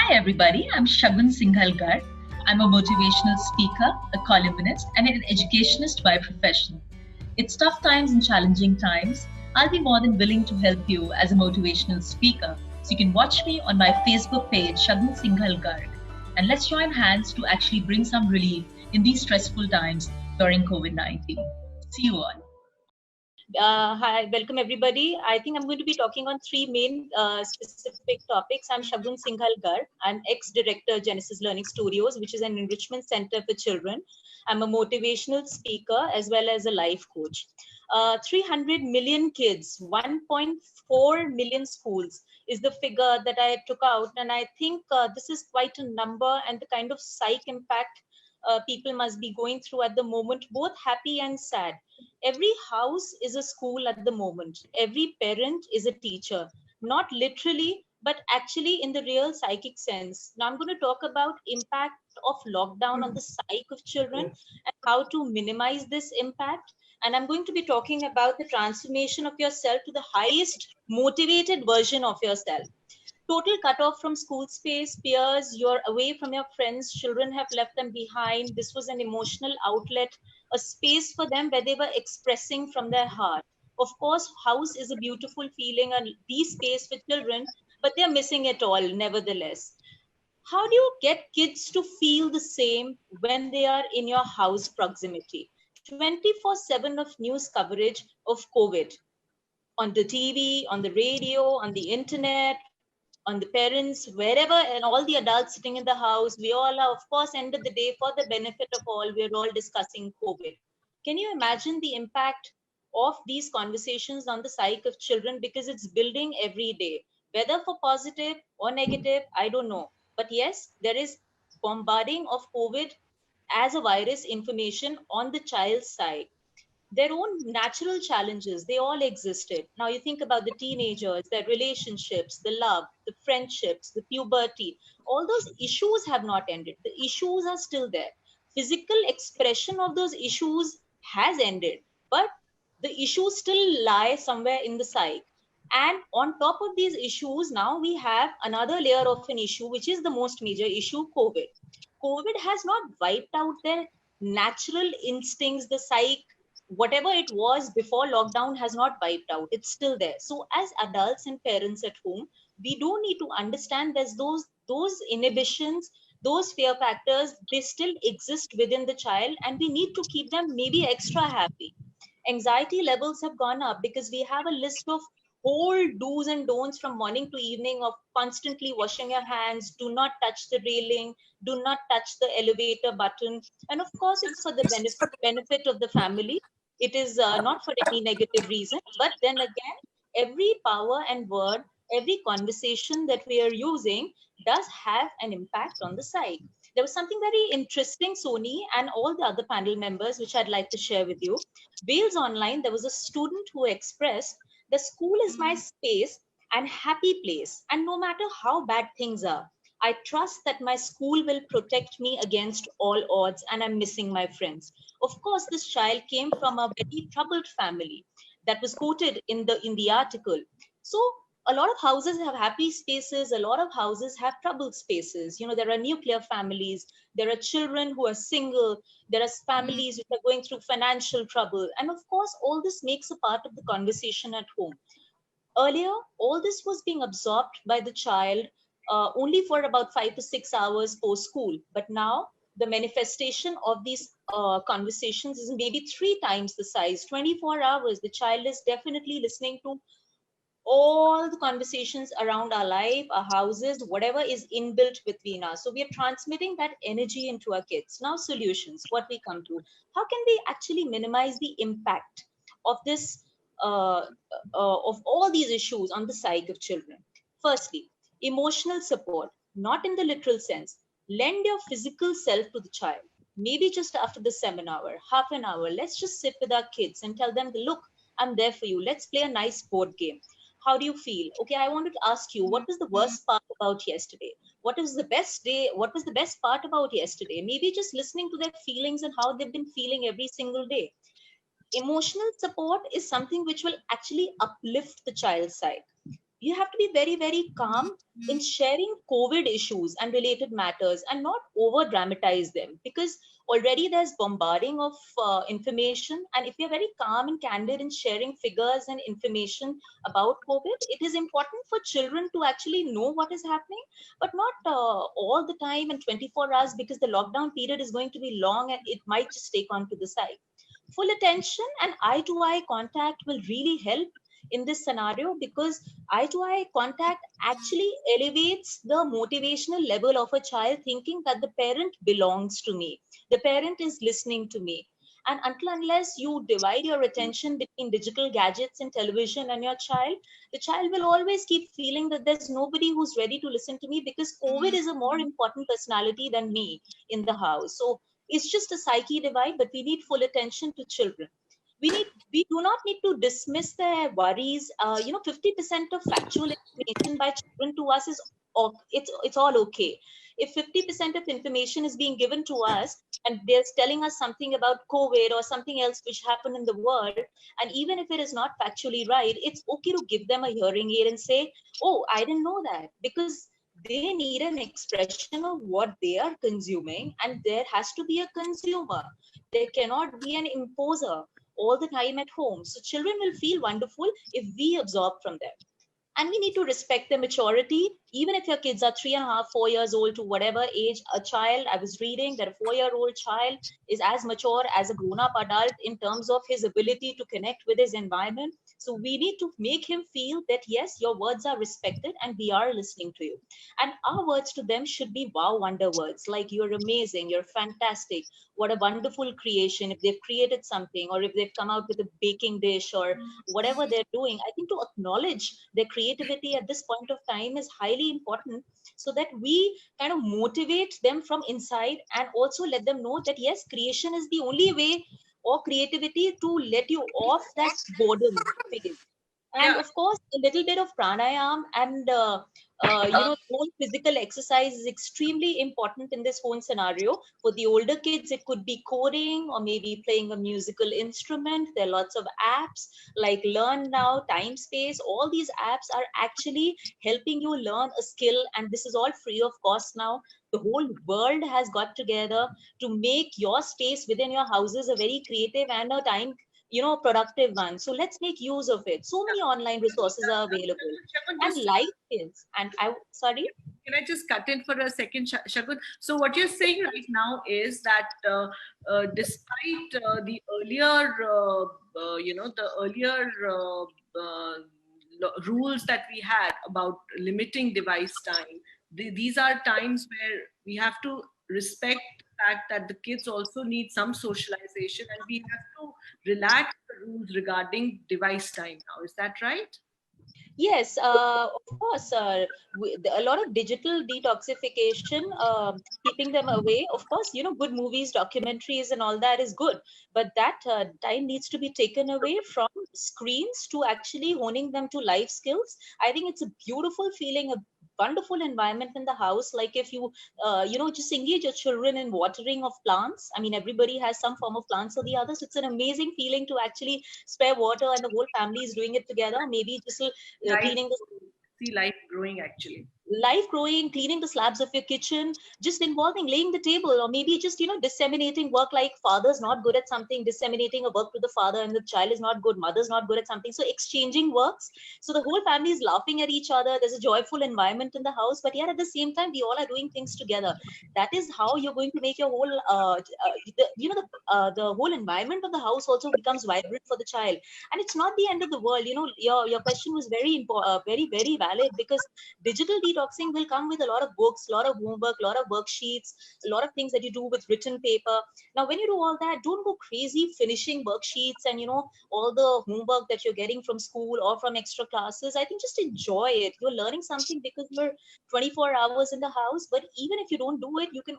Hi everybody, I'm Shagun Singhalgar. I'm a motivational speaker, a columnist, and an educationist by profession. It's tough times and challenging times. I'll be more than willing to help you as a motivational speaker. So you can watch me on my Facebook page, Shagun Singhalgar, and let's join hands to actually bring some relief in these stressful times during COVID-19. See you all. Hi, welcome everybody. I think I'm going to be talking on three main specific topics. I'm Shagun Singhalgar. I'm ex-director Genesis Learning Studios, which is an enrichment center for children. I'm a motivational speaker as well as a life coach. 300 million kids, 1.4 million schools is the figure that I took out. And I think this is quite a number, and the kind of psych impact people must be going through at the moment, both happy and sad. Every house is a school at the moment. Every parent is a teacher, not literally, but actually in the real psychic sense. Now I'm going to talk about impact of lockdown on the psyche of children and how to minimize this impact. And I'm going to be talking about the transformation of yourself to the highest motivated version of yourself. Total cut off from school space, peers, you're away from your friends, children have left them behind. This was an emotional outlet, a space for them where they were expressing from their heart. Of course, house is a beautiful feeling and the space for children, but they're missing it all nevertheless. How do you get kids to feel the same when they are in your house proximity? 24/7 of news coverage of COVID on the TV, on the radio, on the internet, on the parents, wherever, and all the adults sitting in the house. We all are, of course, end of the day, for the benefit of all, we're all discussing COVID. Can you imagine the impact of these conversations on the psyche of children? Because it's building every day, whether for positive or negative, I don't know. But yes, there is bombarding of COVID as a virus information on the child's side. Their own natural challenges, they all existed. Now you think about the teenagers, their relationships, the love, the friendships, the puberty, all those issues have not ended. The issues are still there. Physical expression of those issues has ended, but the issues still lie somewhere in the psyche. And on top of these issues, now we have another layer of an issue, which is the most major issue: COVID. COVID has not wiped out their natural instincts, the psyche. Whatever it was before lockdown has not wiped out. It's still there. So as adults and parents at home, we do need to understand there's those inhibitions, those fear factors, they still exist within the child, and we need to keep them maybe extra happy. Anxiety levels have gone up because we have a list of whole do's and don'ts from morning to evening of constantly washing your hands, do not touch the railing, do not touch the elevator button. And of course, it's for the benefit of the family. It is not for any negative reason. But then again, every power and word, every conversation that we are using does have an impact on the psyche. There was something very interesting, Sony, and all the other panel members, which I'd like to share with you. Wales Online, there was a student who expressed, the school is my space and happy place. And no matter how bad things are, I trust that my school will protect me against all odds, and I'm missing my friends. Of course, this child came from a very troubled family that was quoted in the article. So a lot of houses have happy spaces, a lot of houses have troubled spaces. You know, there are nuclear families, there are children who are single, there are families which are going through financial trouble. And of course, all this makes a part of the conversation at home. Earlier, all this was being absorbed by the child only for about 5 to 6 hours post school. But now the manifestation of these conversations is maybe 3 times the size. 24 hours, the child is definitely listening to all the conversations around our life, our houses, whatever is inbuilt between us. So we are transmitting that energy into our kids. Now, solutions, what we come to. How can we actually minimize the impact of this, of all these issues on the psyche of children? Firstly, emotional support, not in the literal sense. Lend your physical self to the child. Maybe just after the seminar, half an hour, let's just sit with our kids and tell them, look, I'm there for you. Let's play a nice board game. How do you feel? Okay, I wanted to ask you, what was the worst part about yesterday? What is the best day? What was the best part about yesterday? Maybe just listening to their feelings and how they've been feeling every single day. Emotional support is something which will actually uplift the child's side. you have to be very, very calm in sharing COVID issues and related matters and not over dramatize them, because already there's bombarding of information. And if you're very calm and candid in sharing figures and information about COVID, it is important for children to actually know what is happening, but not all the time and 24 hours, because the lockdown period is going to be long and it might just take on to the side. Full attention and eye to eye contact will really help in this scenario, because eye to eye contact actually elevates the motivational level of a child, thinking that the parent belongs to me, the parent is listening to me. And until unless you divide your attention between digital gadgets and television and your child, the child will always keep feeling that there's nobody who's ready to listen to me, because COVID is a more important personality than me in the house. So it's just a psyche divide, but we need full attention to children. We do not need to dismiss their worries. 50% of factual information by children to us is it's all okay. If 50% of information is being given to us and they're telling us something about COVID or something else which happened in the world, and even if it is not factually right, it's okay to give them a hearing aid and say, oh, I didn't know that, because they need an expression of what they are consuming, and there has to be a consumer. There cannot be an imposer all the time at home. So children will feel wonderful if we absorb from them. And we need to respect their maturity. Even if your kids are 3.5, 4 years old, to whatever age, a child, I was reading that a 4-year-old child is as mature as a grown-up adult in terms of his ability to connect with his environment. So we need to make him feel that, yes, your words are respected and we are listening to you. And our words to them should be wow, wonder words, like you're amazing, you're fantastic, what a wonderful creation. If they've created something, or if they've come out with a baking dish or whatever they're doing, I think to acknowledge their creativity at this point of time is highly important, so that we kind of motivate them from inside, and also let them know that yes, creation is the only way, or creativity, to let you off that boredom phase. And of course, a little bit of pranayam and whole physical exercise is extremely important in this whole scenario. For the older kids, it could be coding or maybe playing a musical instrument. There are lots of apps like Learn Now, Time Space. All these apps are actually helping you learn a skill, and this is all free of cost now. The whole world has got together to make your space within your houses a very creative and a time productive one. So let's make use of it. So many online resources are available. And life skills. And sorry? Can I just cut in for a second, Shagun? So what you're saying right now is that despite the earlier, rules that we had about limiting device time, these are times where we have to respect the fact that the kids also need some socialization, and we have to relax the rules regarding device time now. Is that right? Yes, of course. A lot of digital detoxification, keeping them away. Of course, good movies, documentaries, and all that is good. But that time needs to be taken away from screens to actually honing them to life skills. I think it's a beautiful feeling, a wonderful environment in the house. Like if you, just engage your children in watering of plants. I mean, everybody has some form of plants or the other. So it's an amazing feeling to actually spare water and the whole family is doing it together. Maybe just cleaning the see life growing actually. Life growing, cleaning the slabs of your kitchen, just involving laying the table, or maybe just disseminating work, like father's not good at something, disseminating a work to the father, and the child is not good, mother's not good at something, so exchanging works, so the whole family is laughing at each other. There's a joyful environment in the house, but yet at the same time we all are doing things together. That is how you're going to make your whole the whole environment of the house also becomes vibrant for the child. And it's not the end of the world. Your question was very important, very, very valid, because digital detoxing will come with a lot of books, a lot of homework, a lot of worksheets, a lot of things that you do with written paper. Now, when you do all that, don't go crazy finishing worksheets and, all the homework that you're getting from school or from extra classes. I think just enjoy it. You're learning something because you're 24 hours in the house. But even if you don't do it, you can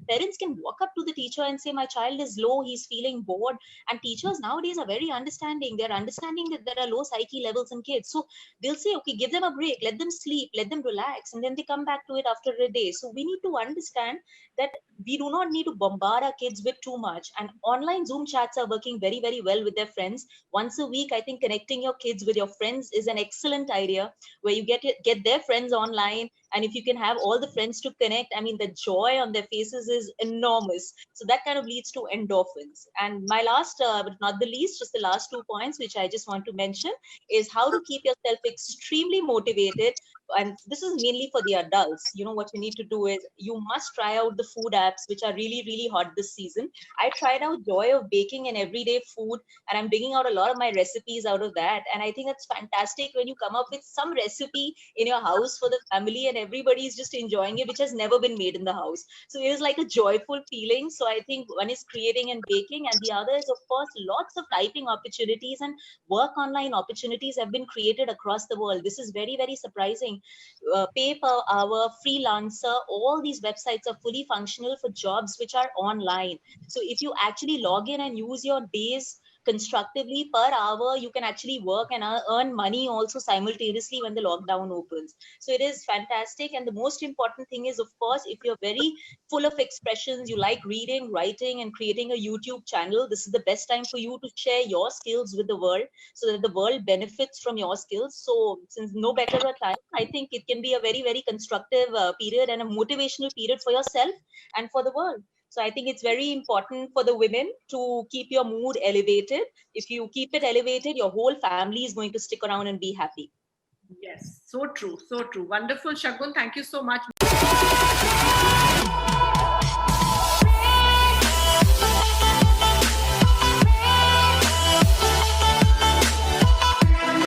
parents can walk up to the teacher and say, my child is low, he's feeling bored. And teachers nowadays are very understanding. They're understanding that there are low psyche levels in kids. So they'll say, okay, give them a break, let them sleep, let them relax, and then they come back to it after a day. So we need to understand that we do not need to bombard our kids with too much. And online Zoom chats are working very, very well with their friends. Once a week, I think connecting your kids with your friends is an excellent idea, where you get their friends online. And if you can have all the friends to connect, I mean, the joy on their faces is enormous. So that kind of leads to endorphins. And my last, but not the least, just the last 2 points, which I just want to mention, is how to keep yourself extremely motivated. And this is mainly for the adults. You know, what you need to do is you must try out the food apps, which are really, really hot this season. I tried out Joy of Baking and Everyday Food, and I'm bringing out a lot of my recipes out of that. And I think it's fantastic when you come up with some recipe in your house for the family and everybody is just enjoying it, which has never been made in the house. So it is like a joyful feeling. So I think one is creating and baking, and the other is, of course, lots of typing opportunities and work online opportunities have been created across the world. This is very, very surprising. Pay per hour, freelancer, all these websites are fully functional for jobs which are online. So if you actually log in and use your days constructively per hour, you can actually work and earn money also simultaneously when the lockdown opens. So it is fantastic. And the most important thing is, of course, if you're very full of expressions, you like reading, writing, and creating a YouTube channel, this is the best time for you to share your skills with the world so that the world benefits from your skills. So since no better a time, I think it can be a very, very constructive period and a motivational period for yourself and for the world. So I think it's very important for the women to keep your mood elevated. If you keep it elevated, your whole family is going to stick around and be happy. Yes, so true, so true. Wonderful, Shagun. Thank you so much.